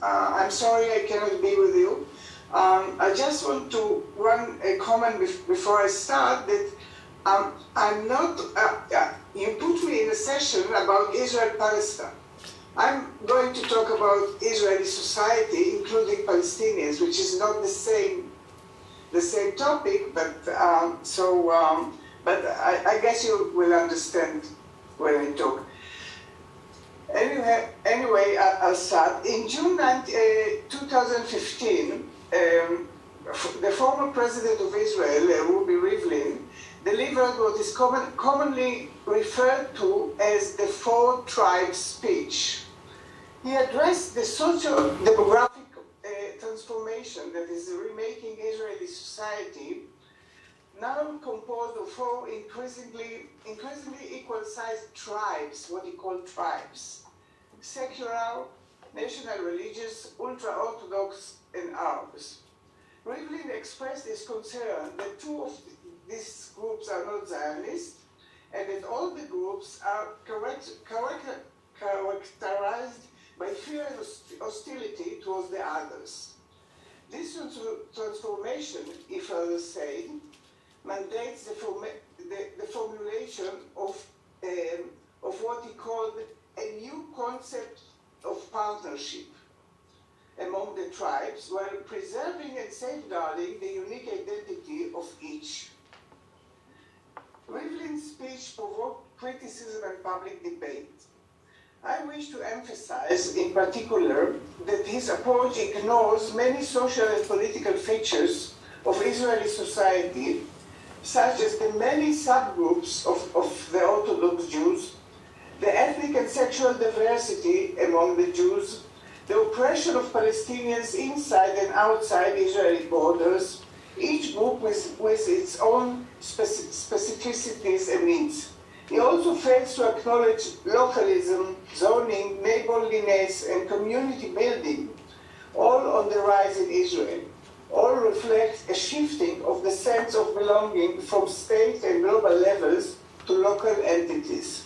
I'm sorry I cannot be with you. I just want to run a comment before I start that I'm not, you put me in a session about Israel-Palestine. I'm going to talk about Israeli society, including Palestinians, which is not the same topic, but but I guess you will understand when I talk. Anyway, I'll start. In June 2015, the former president of Israel, Ruby Rivlin, delivered what is commonly referred to as the Four Tribes speech. He addressed the socio-demographic transformation that is remaking Israeli society, now composed of four increasingly equal-sized tribes, what he called tribes: secular, national religious, ultra-Orthodox, and Arabs. Rivlin expressed his concern that two of these groups are not Zionist, and that all the groups are characterized by fear and hostility towards the others. This transformation, he further said, mandates the formulation of what he called a new concept of partnership among the tribes, while preserving and safeguarding the unique identity of each. Rivlin's speech provoked criticism and public debate. I wish to emphasize in particular that his approach ignores many social and political features of Israeli society, such as the many subgroups of the Orthodox Jews, the ethnic and sexual diversity among the Jews, the oppression of Palestinians inside and outside Israeli borders, each group with its own specificities and needs. He also fails to acknowledge localism, zoning, neighborliness, and community building, all on the rise in Israel. All reflect a shifting of the sense of belonging from state and global levels to local entities.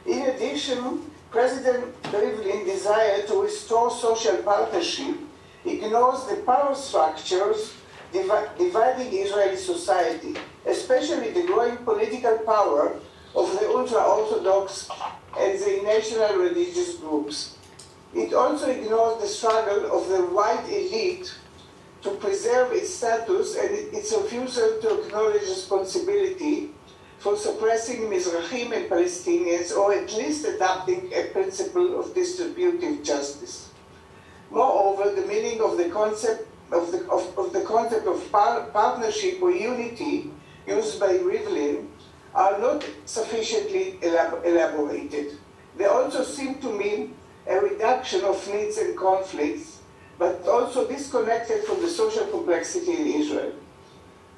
In addition, President Rivlin desire to restore social partnership ignores the power structures dividing Israeli society, especially the growing political power of the ultra-Orthodox and the national religious groups. It also ignores the struggle of the white elite to preserve its status and its refusal to acknowledge responsibility for suppressing Mizrahim and Palestinians, or at least adopting a principle of distributive justice. Moreover, the meaning of the concept of partnership or unity used by Rivlin are not sufficiently elaborated. They also seem to mean a reduction of needs and conflicts, but also disconnected from the social complexity in Israel.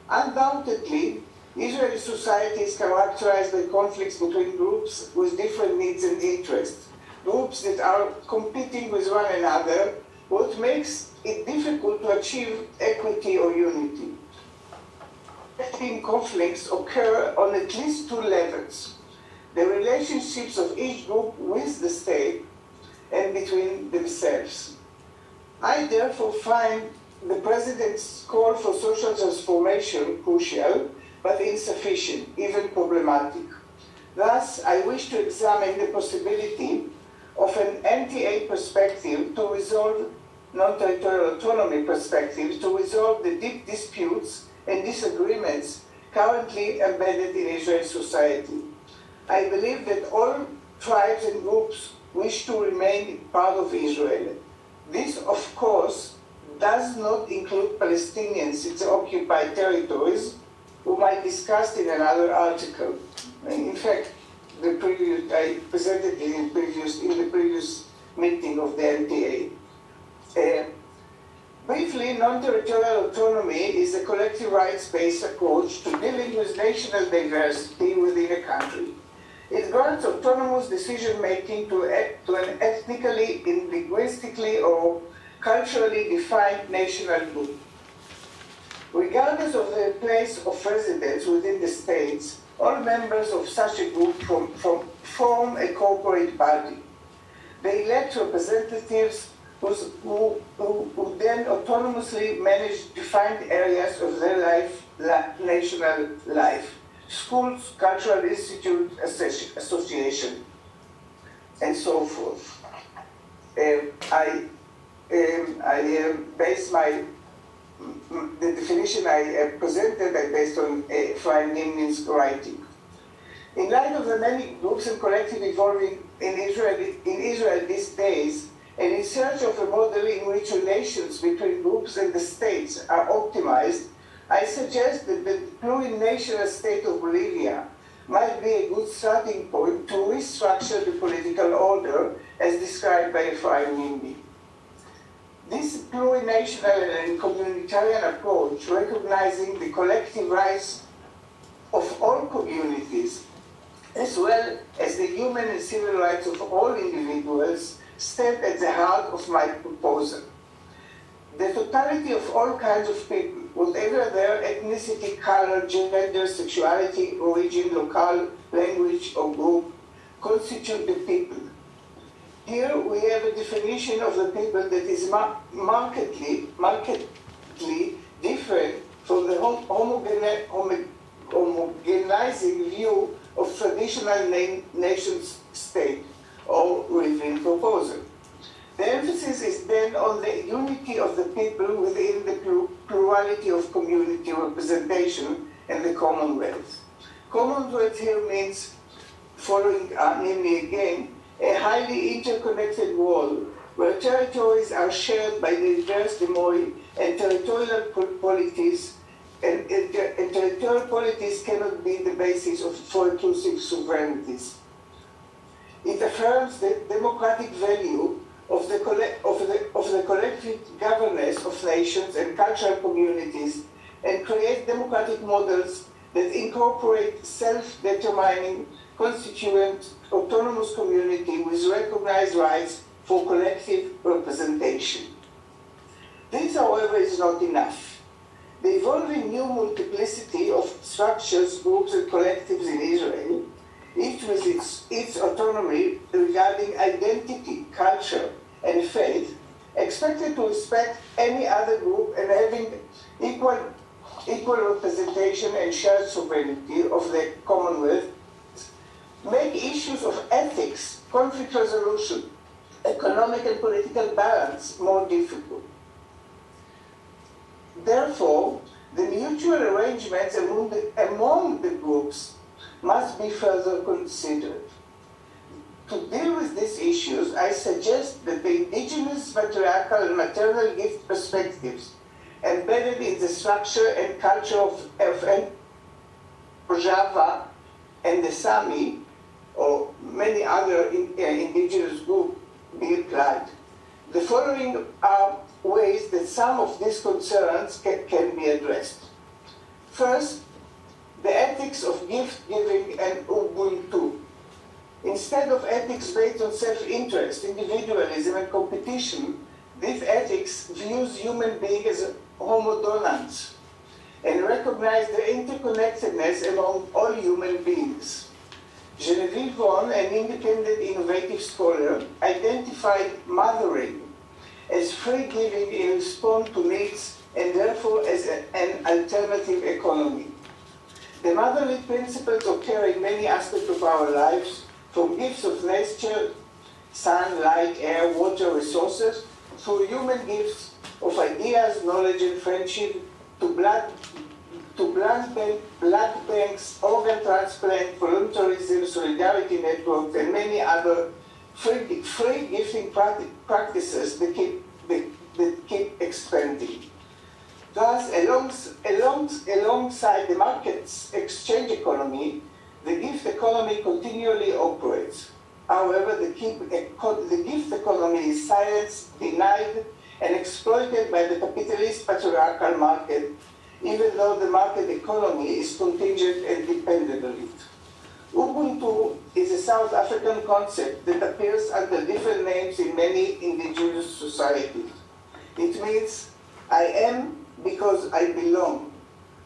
Undoubtedly, Israeli society is characterized by conflicts between groups with different needs and interests, groups that are competing with one another, what makes it difficult to achieve equity or unity. Conflicts occur on at least two levels: the relationships of each group with the state and between themselves. I therefore find the President's call for social transformation crucial, but insufficient, even problematic. Thus, I wish to examine the possibility of an NTA perspective to resolve non-territorial autonomy perspective to resolve the deep disputes and disagreements currently embedded in Israeli society. I believe that all tribes and groups wish to remain part of Israel. This, of course, does not include Palestinians in the occupied territories, whom I discussed in another article. In fact, I presented it in the previous meeting of the NTA. Briefly, non-territorial autonomy is a collective rights-based approach to dealing with national diversity within a country. It grants autonomous decision-making to an ethnically, linguistically, or culturally defined national group. Regardless of the place of residence within the states, all members of such a group form a corporate body. They elect representatives who then autonomously manage defined areas of their national life, schools, cultural institute, association, and so forth. I base the definition I presented based on Ephraim Nimni's writing. In light of the many groups and collectives evolving in Israel these days, and in search of a model in which relations between groups and the states are optimized, I suggest that the plurinational state of Bolivia might be a good starting point to restructure the political order as described by Ephraim Nimni. This plurinational and communitarian approach, recognizing the collective rights of all communities, as well as the human and civil rights of all individuals, stand at the heart of my proposal. The totality of all kinds of people, whatever their ethnicity, color, gender, sexuality, origin, locale, language, or group, constitute the people. Here we have a definition of the people that is markedly different from the homogenizing view of traditional nation state or Rivlin proposal. The emphasis is then on the unity of the people within the plurality of community representation and the Commonwealth. Commonwealth here means, following Nimni again, a highly interconnected world where territories are shared by diverse demoi and territorial polities, and territorial polities cannot be the basis for inclusive sovereignties. It affirms the democratic value of the collective governance of nations and cultural communities, and creates democratic models that incorporate self-determining, constituent, autonomous community with recognized rights for collective representation. This, however, is not enough. The evolving new multiplicity of structures, groups, and collectives in Israel, each with its autonomy regarding identity, culture, and faith, expected to respect any other group and having equal representation and shared sovereignty of the Commonwealth, make issues of ethics, conflict resolution, economic and political balance more difficult. Therefore, the mutual arrangements among the groups must be further considered. To deal with these issues, I suggest that the indigenous matriarchal and maternal gift perspectives embedded in the structure and culture of Java and the Sami, or many other indigenous groups, be applied. The following are ways that some of these concerns can be addressed. First, the ethics of gift-giving and Ubuntu. Instead of ethics based on self-interest, individualism, and competition, this ethics views human beings as homo donans and recognize the interconnectedness among all human beings. Genevieve Vaughan, an independent innovative scholar, identified mothering as free giving in response to needs and therefore as an alternative economy. The motherly principles occur in many aspects of our lives, from gifts of nature, sun, light, air, water, resources, through human gifts of ideas, knowledge, and friendship, to blood banks, organ transplant, voluntarism, solidarity networks, and many other free gifting practices that keep expanding. Thus, alongside the market's exchange economy, the gift economy continually operates. However, the gift economy is silenced, denied, and exploited by the capitalist patriarchal market, even though the market economy is contingent and dependent on it. Ubuntu is a South African concept that appears under different names in many indigenous societies. It means, I am because I belong.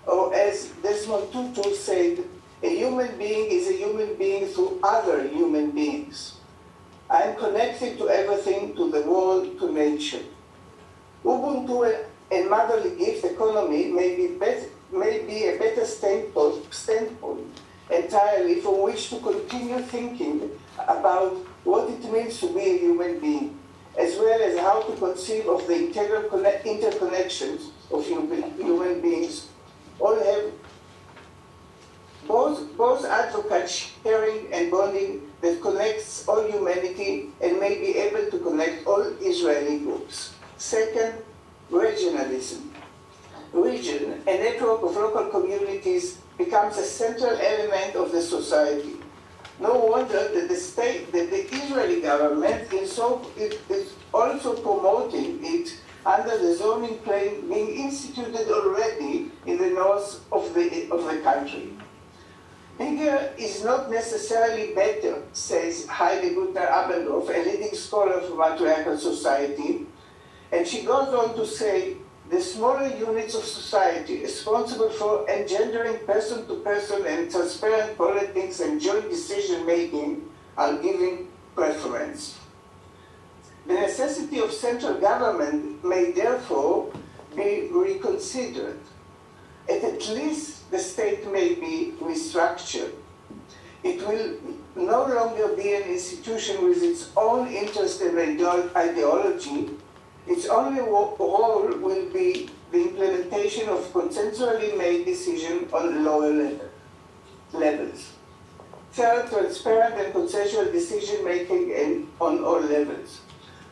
Or as Desmond Tutu said, a human being is a human being through other human beings. I am connected to everything, to the world, to nature. Ubuntu and motherly gift economy may be a better standpoint entirely from which to continue thinking about what it means to be a human being, as well as how to conceive of the integral interconnections of human beings. All have both advocates sharing and bonding that connects all humanity and may be able to connect all Israeli groups. Second, regionalism. Region, a network of local communities, becomes a central element of the society. No wonder that the Israeli government is also promoting it under the zoning plan being instituted already in the north of the country. Bigger is not necessarily better, says Heide Gutner-Abendorf, a leading scholar of matriarchal society, and she goes on to say, the smaller units of society responsible for engendering person-to-person and transparent politics and joint decision-making are given preference. The necessity of central government may therefore be reconsidered. At least the state may be restructured. It will no longer be an institution with its own interest and ideology. Its only role will be the implementation of consensually made decisions on lower levels. Third, transparent and consensual decision-making on all levels.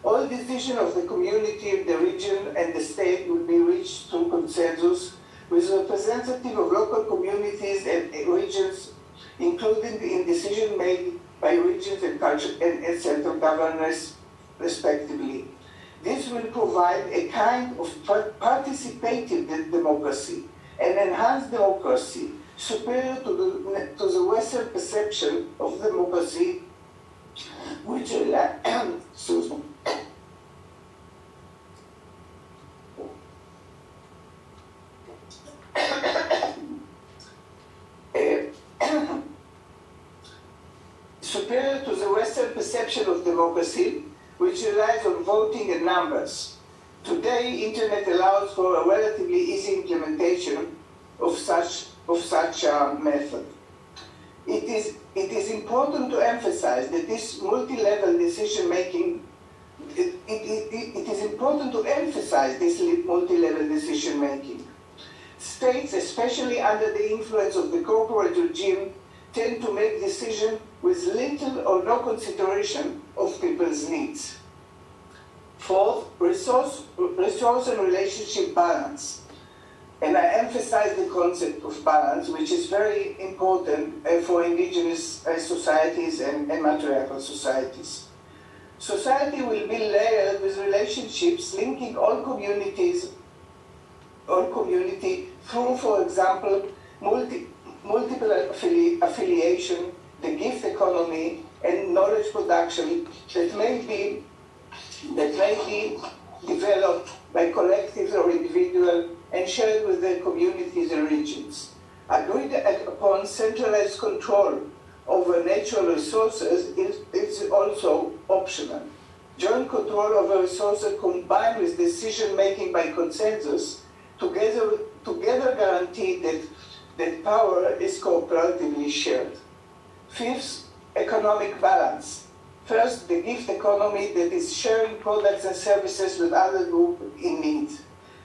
All decisions of the community, the region, and the state will be reached through consensus with representatives of local communities and regions, including in decisions made by regions and central governors, respectively. This will provide a kind of participative democracy, an enhanced democracy, superior to the Western perception of democracy, which excuse me. Superior to the Western perception of democracy, which relies on voting and numbers. Today, Internet allows for a relatively easy implementation of such a method. It is important to emphasize that this multi-level decision-making, it is important to emphasize this multi-level decision-making. States, especially under the influence of the corporate regime, tend to make decisions with little or no consideration of people's needs. Fourth, resource and relationship balance. And I emphasize the concept of balance, which is very important for indigenous societies and matriarchal societies. Society will be layered with relationships linking all community through, for example, multiple affiliation, the gift economy, and knowledge production that may be developed by collectives or individuals and shared with their communities and regions. Agreed upon centralized control over natural resources is also optional. Joint control over resources combined with decision-making by consensus together guarantee that power is cooperatively shared. Fifth, economic balance. First, the gift economy that is sharing products and services with other groups in need.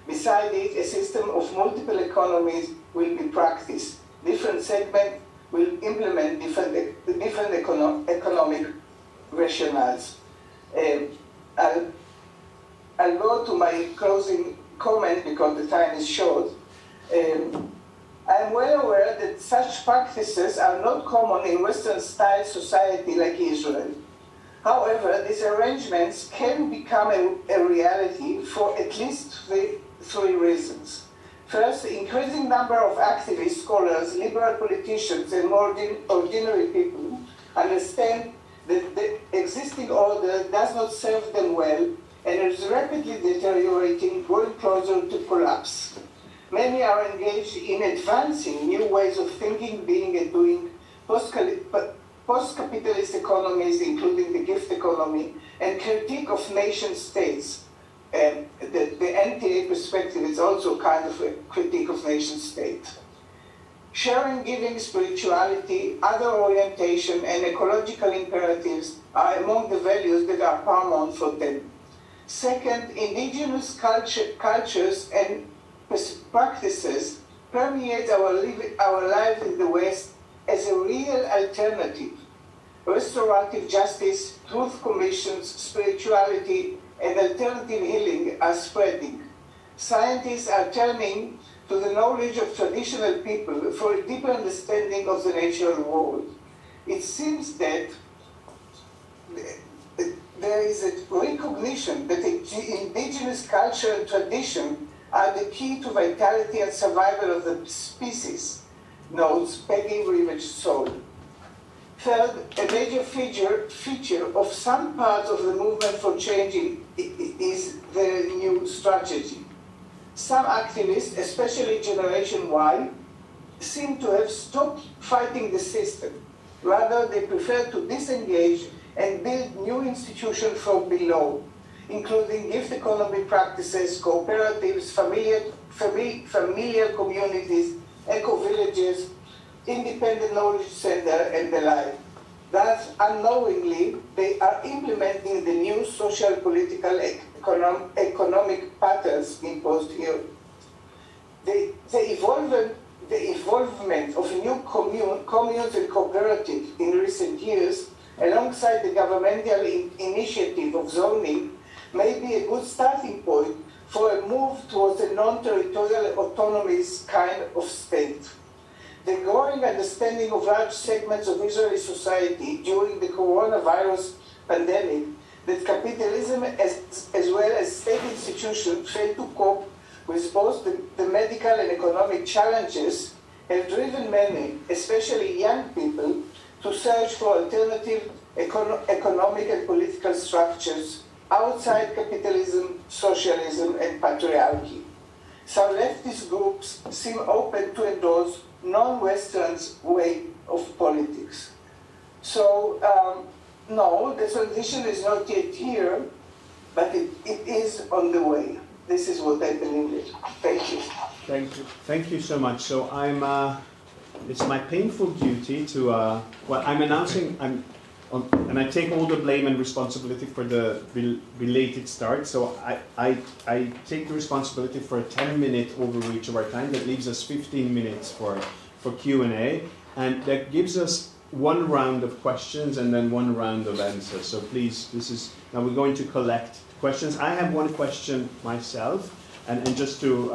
Beside it, a system of multiple economies will be practiced. Different segments will implement different economic rationales. I'll go to my closing comment because the time is short. I am well aware that such practices are not common in Western-style society like Israel. However, these arrangements can become a reality for at least three reasons. First, the increasing number of activists, scholars, liberal politicians, and more ordinary people understand that the existing order does not serve them well and is rapidly deteriorating, growing closer to collapse. Many are engaged in advancing new ways of thinking, being, and doing, post-capitalist economies, including the gift economy, and critique of nation states. And the NTA perspective is also kind of a critique of nation state. Sharing, giving, spirituality, other orientation, and ecological imperatives are among the values that are paramount for them. Second, indigenous cultures and practices permeate our life in the West as a real alternative. Restorative justice, truth commissions, spirituality, and alternative healing are spreading. Scientists are turning to the knowledge of traditional people for a deeper understanding of the natural world. It seems that there is a recognition that indigenous culture and tradition are the key to vitality and survival of the species, notes Peggy Rivage-Soul. Third, a major feature of some parts of the movement for change is the new strategy. Some activists, especially Generation Y, seem to have stopped fighting the system. Rather, they prefer to disengage and build new institutions from below, including gift economy practices, cooperatives, familiar communities, eco-villages, independent knowledge center, and the like. Thus, unknowingly, they are implementing the new social, political, economic patterns imposed here. The evolvement of new communes and cooperatives in recent years, alongside the governmental initiative of zoning, may be a good starting point for a move towards a non-territorial autonomous kind of state. The growing understanding of large segments of Israeli society during the coronavirus pandemic that capitalism as well as state institutions fail to cope with both the medical and economic challenges have driven many, especially young people, to search for alternative economic and political structures outside capitalism, socialism, and patriarchy. Some leftist groups seem open to endorse non-Western's way of politics. So, no, the transition is not yet here, but it is on the way. This is what I believe in. Thank you. Thank you. Thank you so much. So it's my painful duty to, I'm announcing, and I take all the blame and responsibility for the belated start. So I take the responsibility for a 10-minute overreach of our time. That leaves us 15 minutes for Q&A, and that gives us one round of questions and then one round of answers. So please, now we're going to collect questions. I have one question myself, and just to,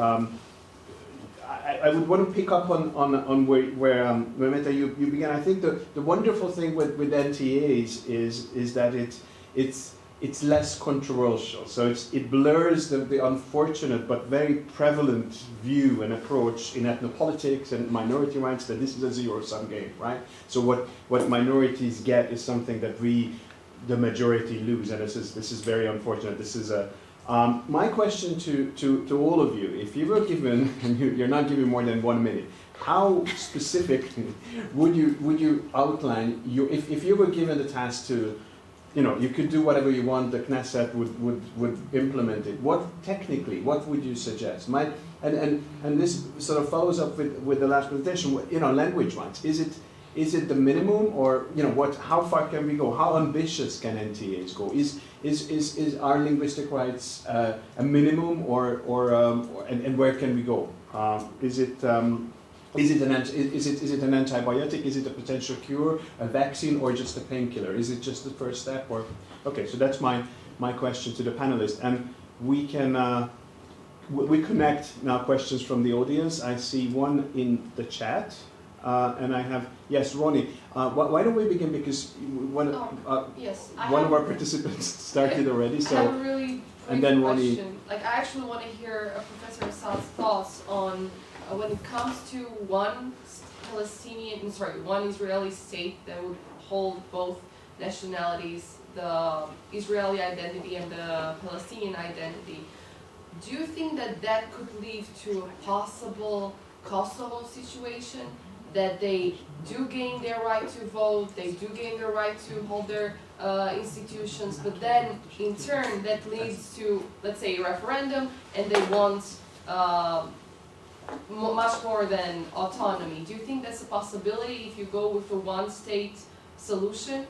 I would want to pick up on where Mehmet, you began. I think the wonderful thing with NTAs is that it's less controversial. So it blurs the unfortunate but very prevalent view and approach in ethnopolitics and minority rights that this is a zero-sum game, right? So what minorities get is something that the majority lose, and this is very unfortunate. This is my question to all of you: if you were given, and you're not given more than 1 minute, how specific would you outline if you were given the task to, you could do whatever you want, the Knesset would implement it. What would you suggest? And this sort of follows up with the last presentation. Language rights. Is it the minimum, or how far can we go? How ambitious can NTAs go? Is our linguistic rights a minimum, or where can we go? Is it an antibiotic? Is it a potential cure, a vaccine, or just a painkiller? Is it just the first step? Or okay, so that's my question to the panelists, and we can we connect now questions from the audience. I see one in the chat, and I have Ronnie. Why don't we begin, because one of our participants started already. So I have a really and then question. Ronnie. I actually want to hear Professor Assad's thoughts on. When it comes to one Israeli state that would hold both nationalities, the Israeli identity and the Palestinian identity, do you think that could lead to a possible Kosovo situation? that they do gain their right to vote, they do gain their right to hold their institutions, but then in turn that leads to, let's say, a referendum, and they want much more than autonomy. Do you think that's a possibility if you go with a one-state solution?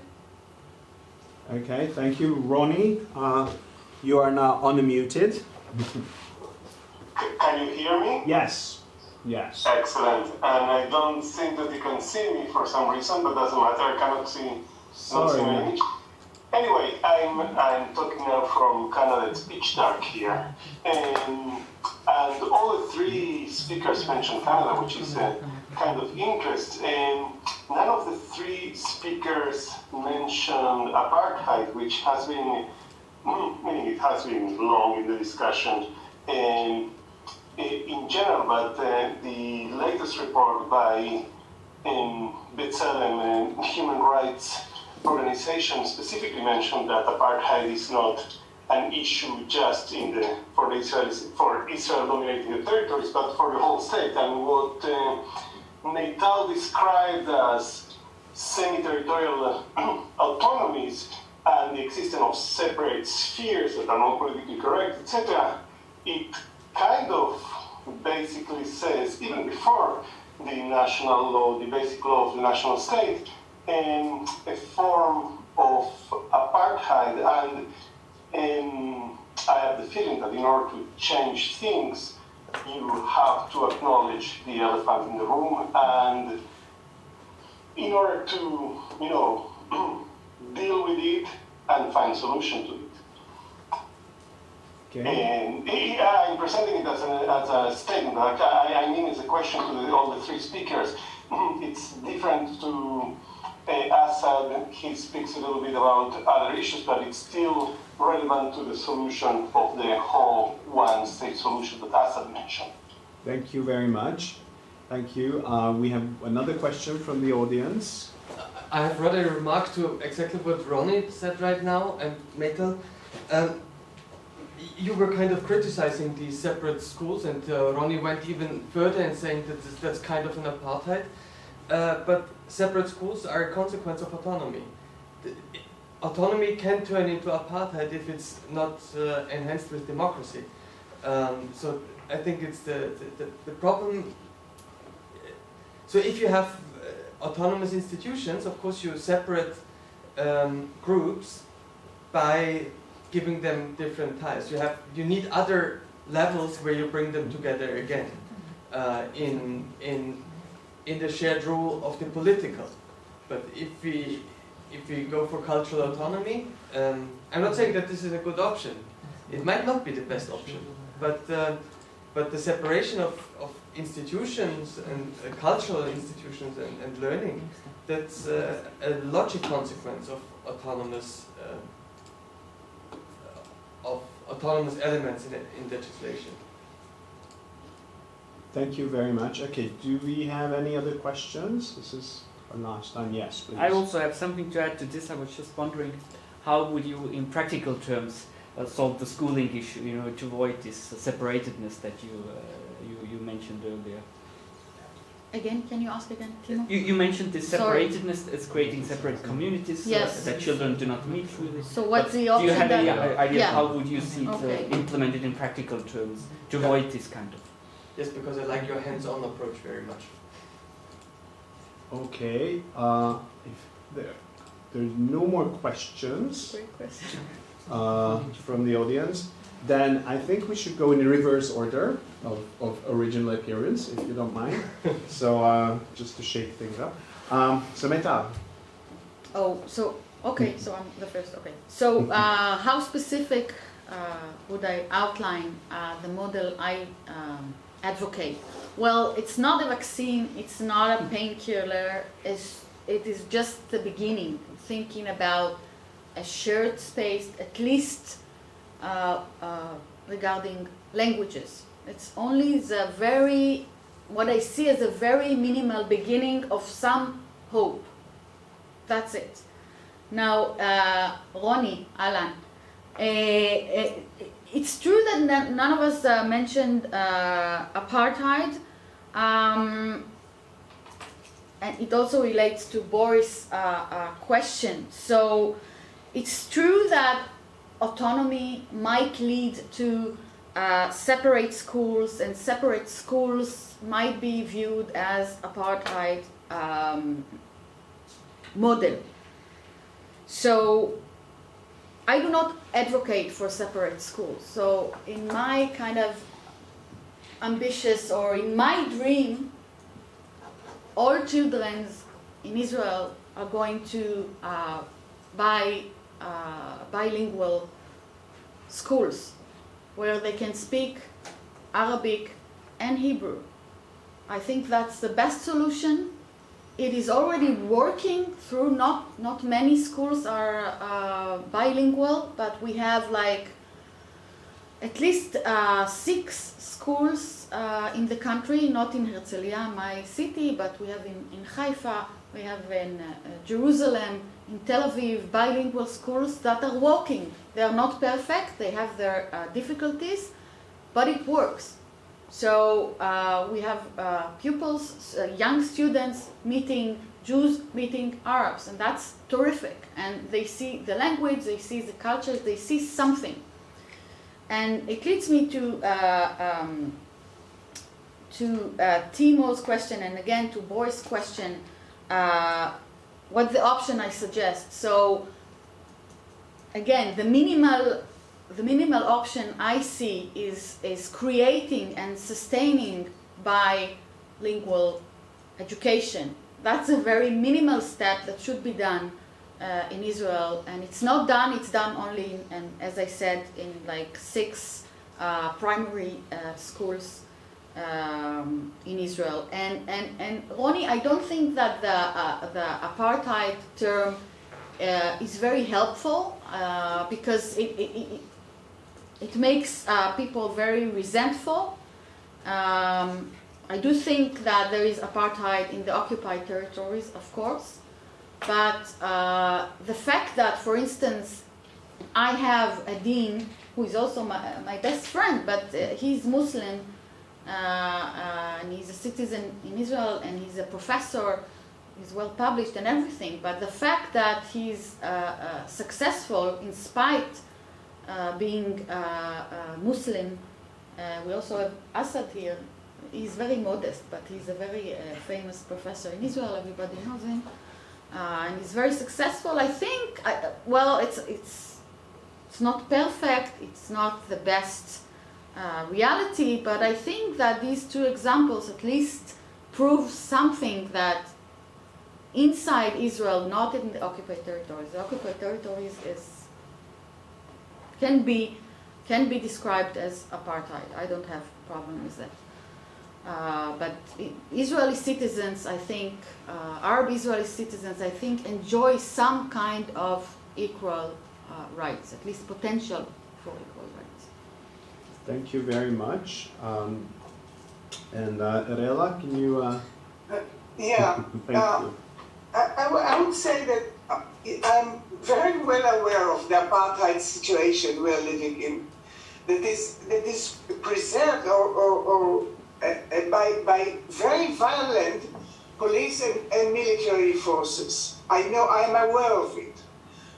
Okay, thank you. Ronnie, you are now unmuted. Can you hear me? Yes, yes. Excellent. And I don't think that you can see me for some reason, but doesn't matter. I cannot see my image. Anyway, I'm talking now from Canada. It's pitch dark here, and all the three speakers mentioned Canada, which is a kind of interest. And none of the three speakers mentioned apartheid, which has been, meaning it has been long in the discussion and in general, but the latest report by B'Tselem and human rights organization specifically mentioned that apartheid is not an issue just for Israel dominating the territories, but for the whole state. And what Natal described as semi-territorial autonomies and the existence of separate spheres that are not politically correct, etc., it kind of basically says, even before the national law, the basic law of the national state, a form of apartheid. And I have the feeling that in order to change things, you have to acknowledge the elephant in the room, and in order to, deal with it and find solution to it. Okay. And I'm presenting it as a statement, but I mean as a question to all the three speakers. It's different to Assad. He speaks a little bit about other issues, but it's still relevant to the solution of the whole one-state solution that Assad mentioned. Thank you very much. Thank you. We have another question from the audience. I have rather a remark to exactly what Ronnie said right now, and Metal. You were kind of criticizing these separate schools, and Ronnie went even further in saying that that's kind of an apartheid. But separate schools are a consequence of autonomy. Autonomy can turn into apartheid if it's not enhanced with democracy. So I think it's the problem. So if you have autonomous institutions, of course you separate groups by giving them different ties. You need other levels where you bring them together again in the shared rule of the political. But if we go for cultural autonomy, I'm not saying that this is a good option. It might not be the best option, but the separation of institutions and cultural institutions and learning, that's a logic consequence of autonomous elements in legislation. Thank you very much. Okay, do we have any other questions? This is our last time. Yes, please. I also have something to add to this. I was just wondering, how would you, in practical terms, solve the schooling issue, to avoid this separatedness that you mentioned earlier? Again, can you ask again, Timo? You mentioned this separatedness as creating separate communities, yes, that children do not meet freely. So what's the option? Do you have any idea yeah. how would you see it implemented in practical terms to avoid this kind of? Yes, because I like your hands-on approach very much. Okay, if there's no more questions Great question. From the audience, then I think we should go in the reverse order of original appearance, if you don't mind. So just to shake things up. So Meta. Oh, so okay, so I'm the first. Okay, so how specific would I outline the model I advocate? Well, it's not a vaccine, it's not a painkiller, it is just the beginning, thinking about a shared space, at least regarding languages. It's only what I see as a very minimal beginning of some hope. That's it. Now, Ronnie, Alan, it's true that none of us mentioned apartheid. and it also relates to Boris' question. So it's true that autonomy might lead to separate schools, and separate schools might be viewed as apartheid model. So I do not advocate for separate schools. So in my kind of ambitious, or in my dream, all children in Israel are going to bilingual schools where they can speak Arabic and Hebrew. I think that's the best solution. It is already working through, not many schools are bilingual, but we have like at least 6 schools in the country, not in Herzliya, my city, but we have in Haifa, we have in Jerusalem, in Tel Aviv, bilingual schools that are working. They are not perfect, they have their difficulties, but it works. So we have pupils, young students meeting Jews, meeting Arabs, and that's terrific. And they see the language, they see the culture, they see something. And it leads me to Timo's question, and again to Boris' question, what's the option I suggest? So again, the minimal option I see is creating and sustaining bilingual education. That's a very minimal step that should be done in Israel, and it's not done. It's done only, and as I said, in like 6 primary schools in Israel. And Ronnie, I don't think that the apartheid term is very helpful because it makes people very resentful. I do think that there is apartheid in the occupied territories, of course, but the fact that, for instance, I have a dean who is also my best friend, but he's Muslim and he's a citizen in Israel and he's a professor, he's well published and everything, but the fact that he's successful in spite being Muslim, we also have Assad here. He's very modest, but he's a very famous professor in Israel. Everybody knows him, and he's very successful. I think. Well, it's not perfect. It's not the best reality, but I think that these 2 examples at least prove something, that inside Israel, not in the occupied territories. The occupied territories can be described as apartheid. I don't have a problem with that. But Israeli citizens, I think, Arab Israeli citizens, I think, enjoy some kind of equal rights, at least potential for equal rights. Thank you very much. And Erella, can you? Yeah. Thank you. I would say that I'm very well aware of the apartheid situation we are living in, that is preserved or by very violent police and military forces. I know, I'm aware of it.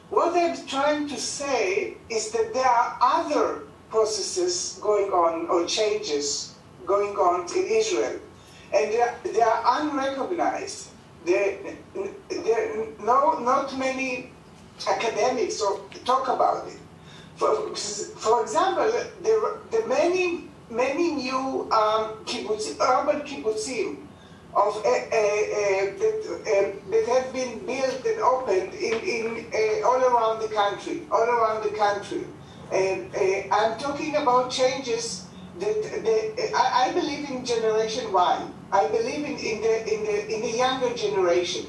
What I'm trying to say is that there are other processes going on, or changes going on in Israel, and they are unrecognized. Not many academics talk about it. For example, the many new urban kibbutzim that have been built and opened in all around the country. I'm talking about changes that I believe in Generation Y. I believe in the younger generation.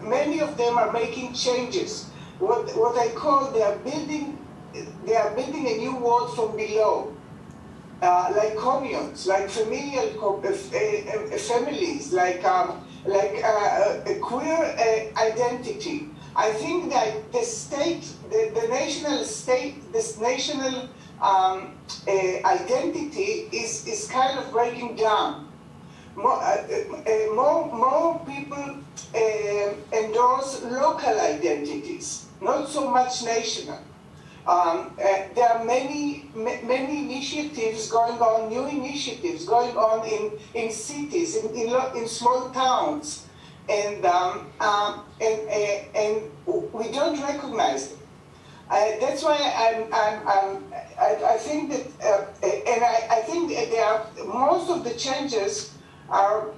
Many of them are making changes. What I call they are building a new world from below, like communes, like familial families, like a queer identity. I think that the national identity is kind of breaking down. more people endorse local identities, not so much national. There are many initiatives going on, new initiatives going on in cities, in small towns, and we don't recognize them. That's why I think that, and I think that there are, most of the changes are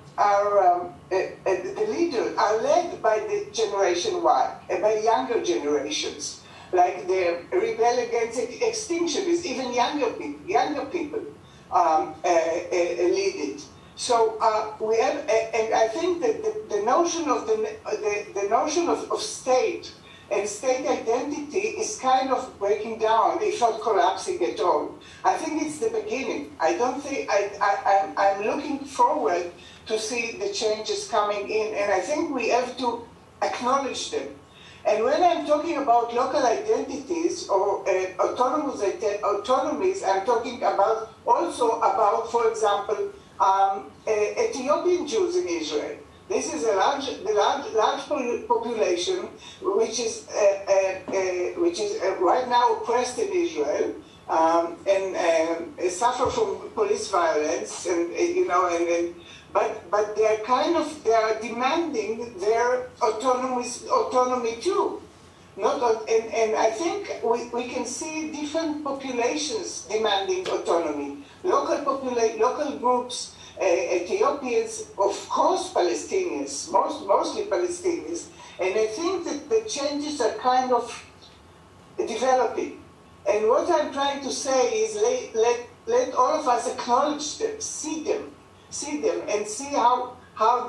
the leaders are led by the Generation Y, by younger generations. Like the rebel against extinctionists, even younger people lead it. So we have, and I think that the notion of the notion of state and state identity is kind of breaking down, if not collapsing at all. I think it's the beginning. I don't think I'm looking forward to see the changes coming in, and I think we have to acknowledge them. And when I'm talking about local identities or autonomies, I'm talking about also about, for example, Ethiopian Jews in Israel. This is a large population which is right now oppressed in Israel and suffer from police violence, and but they are demanding their autonomy too. And I think we can see different populations demanding autonomy. Local groups, Ethiopians, of course Palestinians, mostly Palestinians. And I think that the changes are kind of developing. And what I'm trying to say is let all of us acknowledge them, see them, and see how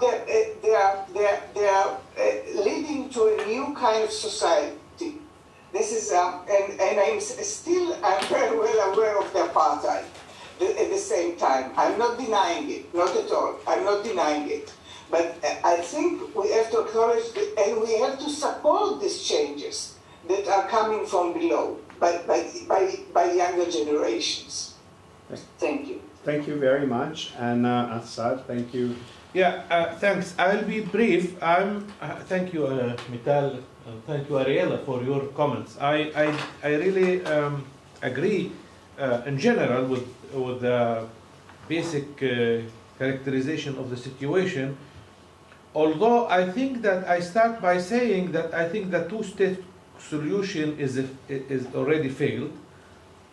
they are leading to a new kind of society. This is and I'm very well aware of the apartheid. At the same time, I'm not denying it, not at all. I'm not denying it, but I think we have to acknowledge it, and we have to support these changes that are coming from below by younger generations. Thank you. Thank you very much, and Assad, thank you. Yeah, thanks. I'll be brief. Thank you, Mital, and thank you, Erella, for your comments. I really agree in general with the basic characterization of the situation. Although I think that I start by saying that I think the two-state solution is already failed.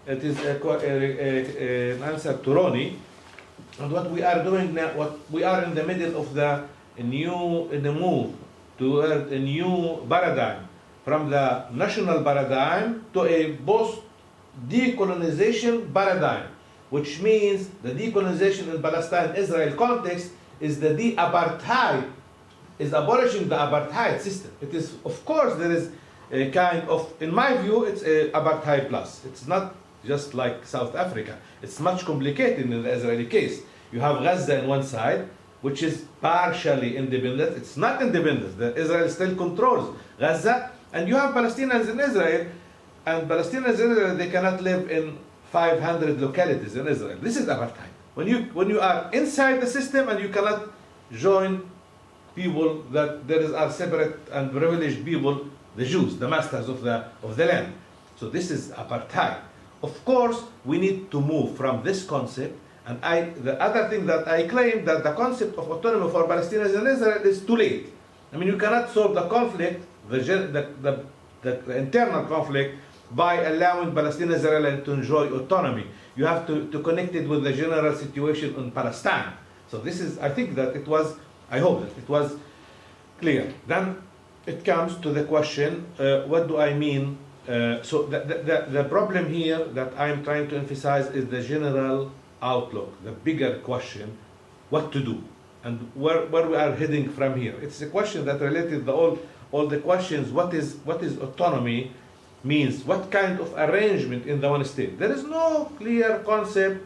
It is an answer to Ronnie. And what we are doing now, we are in the middle of the move toward a new paradigm, from the national paradigm to a post-decolonization paradigm, which means the decolonization in Palestine-Israel context is the de-apartheid, is abolishing the apartheid system. It is, of course, there is a kind of, in my view, it's a apartheid plus. It's not just like South Africa. It's much complicated in the Israeli case. You have Gaza on one side, which is partially independent. It's not independent. Israel still controls Gaza. And you have Palestinians in Israel, and Palestinians in Israel, they cannot live in 500 localities in Israel. This is apartheid. When you are inside the system and you cannot join people that are separate and privileged people, the Jews, the masters of the land. So this is apartheid. Of course, we need to move from this concept. And the other thing that I claim, that the concept of autonomy for Palestinians in Israel is too late. I mean, you cannot solve the conflict, the internal conflict, by allowing Palestinian Israelis to enjoy autonomy. You have to connect it with the general situation in Palestine. So this is, I think that it was, I hope that it was clear. Then it comes to the question, what do I mean? So the problem here that I'm trying to emphasize is the general outlook, the bigger question, what to do, and where we are heading from here. It's a question that related to all the questions. What is autonomy means? What kind of arrangement in the one state? There is no clear concept,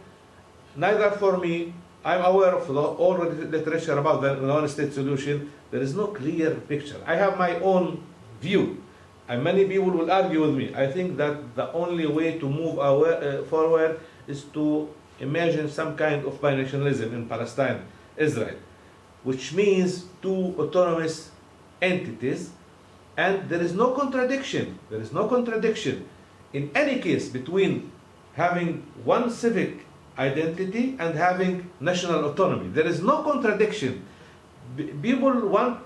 neither for me. I'm aware of all literature about the one state solution. There is no clear picture. I have my own view, and many people will argue with me. I think that the only way to move forward is to imagine some kind of binationalism in Palestine, Israel. which means two autonomous entities, and there is no contradiction. There is no contradiction in any case between having one civic identity and having national autonomy. There is no contradiction. People want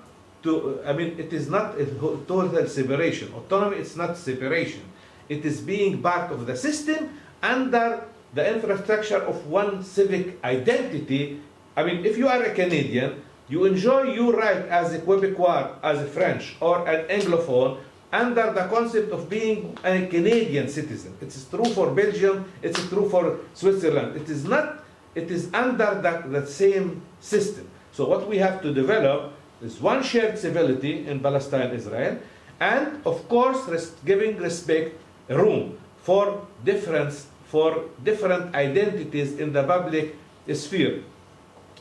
to, I mean, it is not a total separation. Autonomy is not separation. It is being part of the system under the infrastructure of one civic identity. I mean, if you are a Canadian, you enjoy your right as a Quebecois, as a French, or an Anglophone under the concept of being a Canadian citizen. It is true for Belgium, it is true for Switzerland. It is not, it is under the same system. So what we have to develop is one shared civility in Palestine, Israel, and of course giving respect, room for difference, for different identities in the public sphere.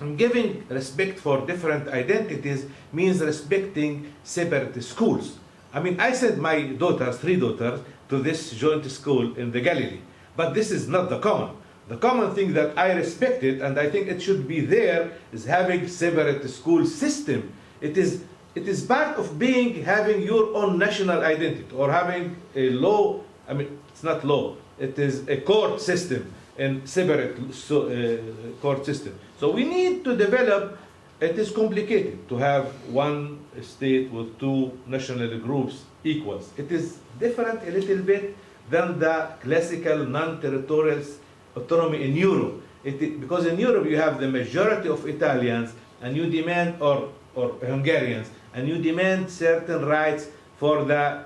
And giving respect for different identities means respecting separate schools. I mean, I sent my daughters, 3 daughters, to this joint school in the Galilee. But this is not the common. The common thing that I respected, and I think it should be there, is having separate school system. It is part of having your own national identity, or having a law. I mean, it's not law. It is a court system and separate court system. So we need to develop. It is complicated to have one state with 2 national groups equals. It is different a little bit than the classical non-territorial autonomy in Europe. Because in Europe you have the majority of Italians and you demand, or Hungarians, and you demand certain rights for the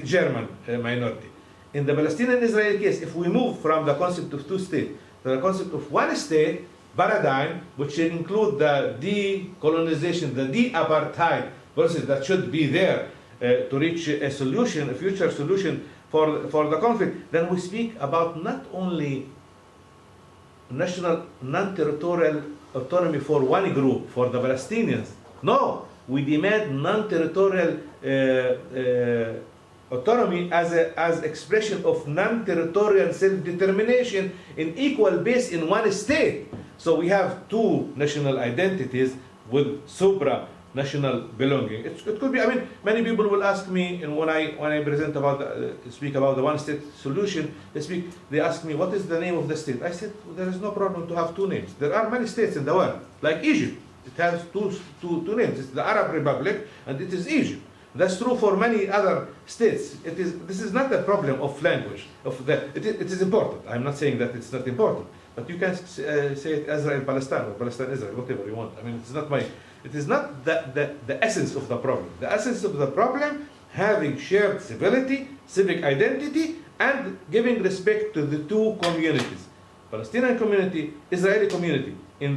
German minority. In the Palestinian-Israeli case, if we move from the concept of 2 states to the concept of 1 state paradigm, which include the decolonization, the de-apartheid process that should be there to reach a solution, a future solution for the conflict, then we speak about not only national non-territorial autonomy for one group, for the Palestinians. No, we demand non-territorial autonomy as expression of non-territorial self-determination in equal base in one state. So we have 2 national identities with supra-national belonging. It could be. I mean, many people will ask me, and when I present speak about the one-state solution, they ask me, what is the name of the state? I said, well, there is no problem to have 2 names. There are many states in the world, like Egypt. It has two names. It's the Arab Republic and it is Egypt. That's true for many other states. This is not a problem of language. It is important. I'm not saying that it's not important. But you can say it Israel, Palestine, or Palestine, Israel, whatever you want. I mean, it is not the essence of the problem. The essence of the problem, having shared civility, civic identity, and giving respect to the 2 communities. Palestinian community, Israeli community. In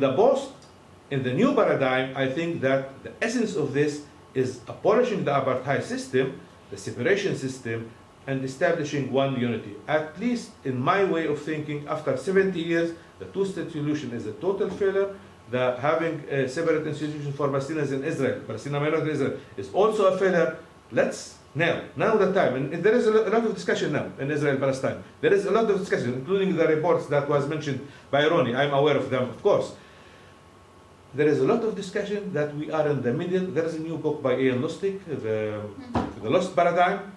the new paradigm, I think that the essence of this is abolishing the apartheid system, the separation system, and establishing one unity. At least in my way of thinking, after 70 years, the 2-state solution is a total failure. Having a separate institution for Palestinians in Israel, Palestinian minority in Israel, is also a failure. Let's now the time, and there is a lot of discussion now in Israel, Palestine. There is a lot of discussion, including the reports that was mentioned by Ronnie. I'm aware of them, of course. There is a lot of discussion that we are in the middle. There is a new book by Ian Lustig, the Lost Paradigm.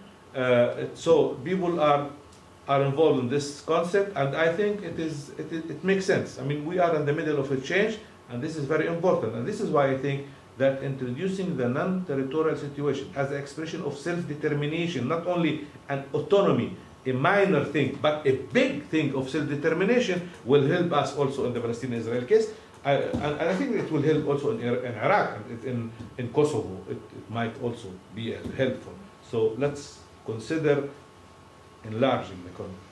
So people are involved in this concept, and I think it makes sense. I mean, we are in the middle of a change, and this is very important. And this is why I think that introducing the non-territorial situation as an expression of self-determination, not only an autonomy, a minor thing, but a big thing of self-determination, will help us also in the Palestinian-Israel case. And I think it will help also in Iraq and in Kosovo. It might also be helpful. So let's consider enlarging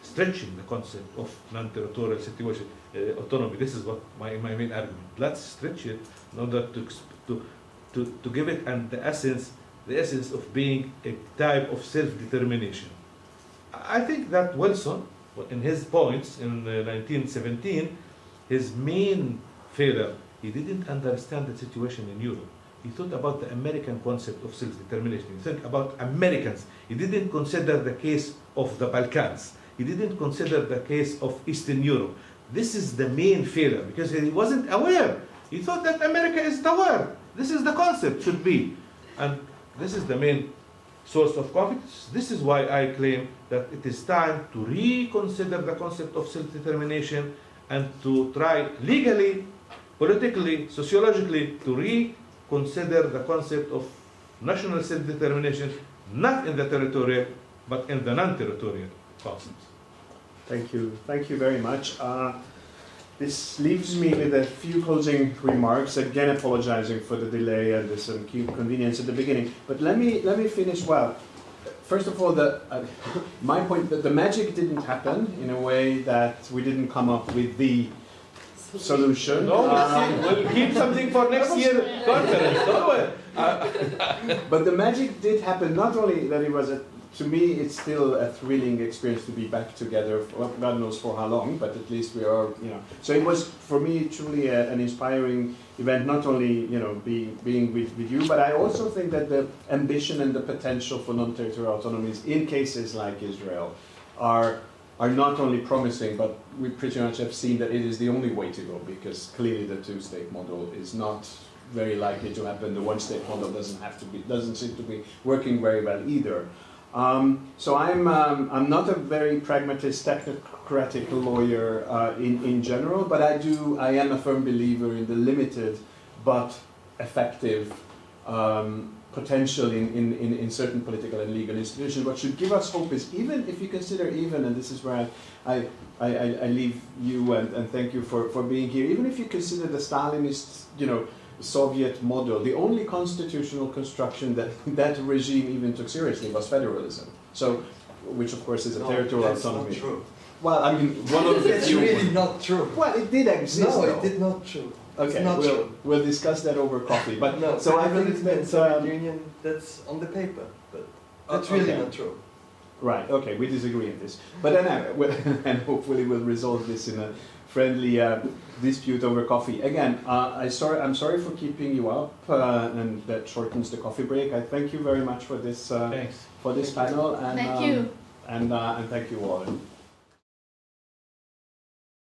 stretching the concept of non-territorial situation, autonomy. This is what my main argument. Let's stretch it in order to give it the essence of being a type of self-determination. I think that Wilson, in his points in 1917, his main failure, he didn't understand the situation in Europe. He thought about the American concept of self-determination. He thought about Americans. He didn't consider the case of the Balkans. He didn't consider the case of Eastern Europe. This is the main failure, because he wasn't aware He thought that America is the world. This is the concept, should be. And this is the main source of conflict. This is why I claim that it is time to reconsider the concept of self-determination and to try legally, politically, sociologically to reconsider the concept of national self-determination, not in the territorial, but in the non-territorial concept. Thank you very much. This leaves me with a few closing remarks, again apologizing for the delay and this inconvenience at the beginning. But let me finish well. First of all, my point that the magic didn't happen in a way that we didn't come up with the solution. No, we'll keep something for next year conference. Don't worry. But the magic did happen. Not only that it was to me, it's still a thrilling experience to be back together. For, God knows for how long, but at least we are, you know. So it was for me truly an inspiring event. Not only being with you, but I also think that the ambition and the potential for non-territorial autonomies in cases like Israel are not only promising, but we pretty much have seen that it is the only way to go, because clearly the two-state model is not very likely to happen. The one-state model doesn't seem to be working very well either. So I'm not a very pragmatist, technocratic lawyer in general, but I am a firm believer in the limited but effective potential in certain political and legal institutions. What should give us hope is, even if you consider and this is where I leave you and thank you for being here, even if you consider the Stalinist, Soviet model, the only constitutional construction that regime even took seriously was federalism. So, which of course is a territorial autonomy. That's not true. Well, I mean, one of the It's few. really not true. Well, it did exist. No, though. it did not true. Okay, It's not true. we'll discuss that over coffee. But No, so I think federalism and that Soviet Union, that's on the paper, but that's really okay. not true. Right. Okay, we disagree on this. But then, and hopefully we'll resolve this in a friendly dispute over coffee. Again, I'm sorry for keeping you up, and that shortens the coffee break. I thank you very much for this Thanks. for this panel, and Thank you. And thank you all.